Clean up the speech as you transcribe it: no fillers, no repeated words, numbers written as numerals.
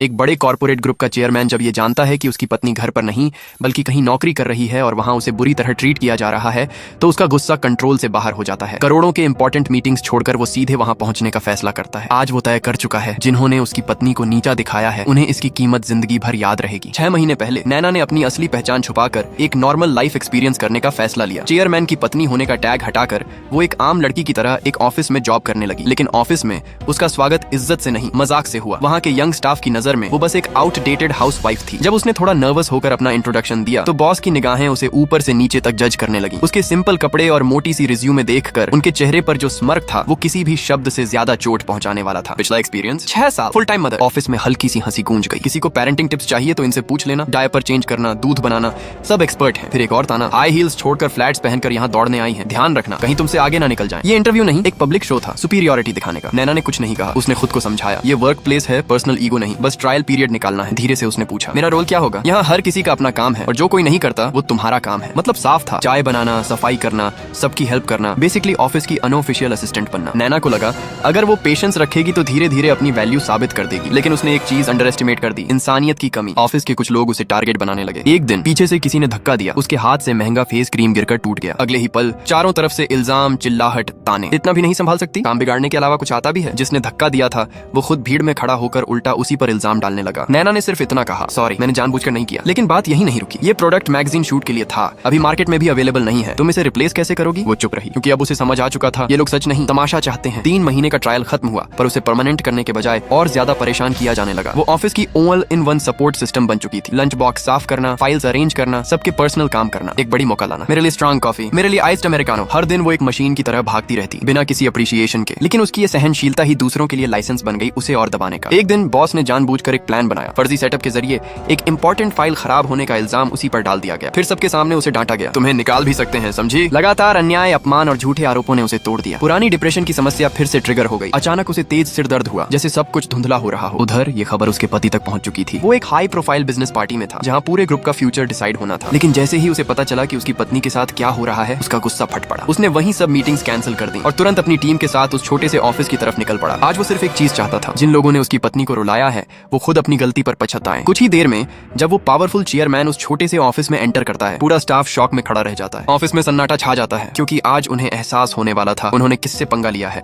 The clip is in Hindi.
एक बड़े कॉर्पोरेट ग्रुप का चेयरमैन जब ये जानता है कि उसकी पत्नी घर पर नहीं बल्कि कहीं नौकरी कर रही है और वहां उसे बुरी तरह ट्रीट किया जा रहा है तो उसका गुस्सा कंट्रोल से बाहर हो जाता है। करोड़ों के इंपॉर्टेंट मीटिंग्स छोड़कर वो सीधे वहां पहुंचने का फैसला करता है। आज वो तय कर चुका है, जिन्होंने उसकी पत्नी को नीचा दिखाया है उन्हें इसकी कीमत जिंदगी भर याद रहेगी। 6 महीने पहले नैना ने अपनी असली पहचान छुपाकर एक नॉर्मल लाइफ एक्सपीरियंस करने का फैसला लिया। चेयरमैन की पत्नी होने का टैग हटाकर वो एक आम लड़की की तरह एक ऑफिस में जॉब करने लगी। लेकिन ऑफिस में उसका स्वागत इज्जत से नहीं मजाक से हुआ। वहाँ के यंग स्टाफ की नजर में वो बस एक आउटडेटेड हाउसवाइफ थी। जब उसने थोड़ा नर्वस होकर अपना इंट्रोडक्शन दिया तो बॉस की निगाहें उसे ऊपर से नीचे तक जज करने लगी। उसके सिंपल कपड़े और मोटी सी रिज्यूमे देखकर उनके चेहरे पर जो स्मर्क था वो किसी भी शब्द से ज्यादा चोट पहुंचाने वाला था। पिछला एक्सपीरियंस 6 साल फुल टाइम मदर। ऑफिस में हल्की सी हंसी गूंज गई। किसी को पेरेंटिंग टिप्स चाहिए तो इनसे पूछ लेना। डायपर चेंज करना, दूध बनाना, सब एक्सपर्ट हैं। फिर एक और ताना, हाई हील्स छोड़कर फ्लैट्स पहनकर यहाँ दौड़ने आई हैं, ध्यान रखना कहीं तुमसे आगे ना निकल जाए। ये इंटरव्यू नहीं, एक पब्लिक शो था सुपीरियरिटी दिखाने का। नैना ने कुछ नहीं कहा, उसने खुद को समझाया ये वर्क प्लेस है, पर्सनल ईगो नहीं, बस ट्रायल पीरियड निकालना है। धीरे से उसने पूछा, मेरा रोल क्या होगा? यहाँ हर किसी का अपना काम है और जो कोई नहीं करता वो तुम्हारा काम है। मतलब साफ था, चाय बनाना, सफाई करना, सबकी हेल्प करना, बेसिकली ऑफिस की अनऑफिशियल असिस्टेंट बनना। नैना को लगा अगर वो पेशेंस रखेगी तो धीरे धीरे अपनी वैल्यू साबित कर देगी। लेकिन उसने एक चीज अंडर एस्टिमेट कर दी, इंसानियत की कमी। ऑफिस के कुछ लोग उसे टारगेट बनाने लगे। एक दिन पीछे से किसी ने धक्का दिया, उसके हाथ से महंगा फेस क्रीम गिरकर टूट गया। अगले ही पल चारों तरफ से इल्जाम, चिल्लाहट, ताने। इतना भी नहीं संभाल सकती? काम बिगाड़ने के अलावा कुछ आता भी है? जिसने धक्का दिया था वो खुद भीड़ में खड़ा होकर उल्टा उसी पर इल्जाम डालने लगा। नैना ने सिर्फ इतना कहा, सॉरी मैंने जानबूझकर नहीं किया। लेकिन बात यही नहीं रुकी। ये प्रोडक्ट मैगजीन शूट के लिए था, अभी मार्केट में भी अवेलेबल नहीं है, तुम इसे रिप्लेस कैसे करोगी? वो चुप रही, क्योंकि अब उसे समझ आ चुका था ये लोग सच नहीं तमाशा चाहते हैं। 3 महीने का ट्रायल खत्म हुआ पर उसे परमानेंट करने के बजाय और ज्यादा परेशान किया जाने लगा। वो ऑफिस की all in one support system बन चुकी थी। लंच बॉक्स साफ करना, फाइल्स अरेंज करना, सबके पर्सनल काम करना, एक बड़ी मौका लाना। मेरे लिए स्ट्रॉन्ग कॉफी, मेरे लिए आइस्ड अमेरिकानो। हर दिन वो एक मशीन की तरह भागती रहती बिना किसी अप्रिशिएशन के। लेकिन उसकी ये सहनशीलता ही दूसरों के लिए लाइसेंस बन गई उसे और दबाने का। एक दिन बॉस ने जानबूझकर एक प्लान बनाया। फर्जी सेटअप के जरिए एक इंपॉर्टेंट फाइल खराब होने का इल्जाम उसी पर डाल दिया गया। फिर सबके सामने उसे डांटा गया, तुम्हें निकाल भी सकते हैं, समझी? लगातार अन्याय, अपमान और झूठे आरोपों ने उसे तोड़ दिया। पुरानी डिप्रेशन की समस्या फिर से ट्रिगर हो गई। अचानक उसे तेज सिर दर्द हुआ, जैसे सब कुछ धुंधला हो रहा हो। उधर ये खबर उसके पति तक पहुंच चुकी थी। वो एक हाई प्रोफाइल बिजनेस पार्टी में था जहां पूरे ग्रुप का फ्यूचर डिसाइड होना था। लेकिन जैसे ही उसे पता चला कि उसकी पत्नी के साथ क्या हो रहा है उसका गुस्सा फट पड़ा। उसने वही सब मीटिंग्स कैंसिल कर दी और तुरंत अपनी टीम के साथ उस छोटे से ऑफिस की तरफ निकल पड़ा। आज वो सिर्फ एक चीज चाहता था, जिन लोगों ने उसकी पत्नी को रुलाया है वो खुद अपनी गलती पर पछताएं। कुछ ही देर में जब वो पावरफुल चेयरमैन उस छोटे से ऑफिस में एंटर करता है पूरा स्टाफ शॉक में खड़ा रह जाता है। ऑफिस में सन्नाटा छा जाता है क्योंकि आज उन्हें एहसास होने वाला था उन्होंने किससे पंगा लिया है।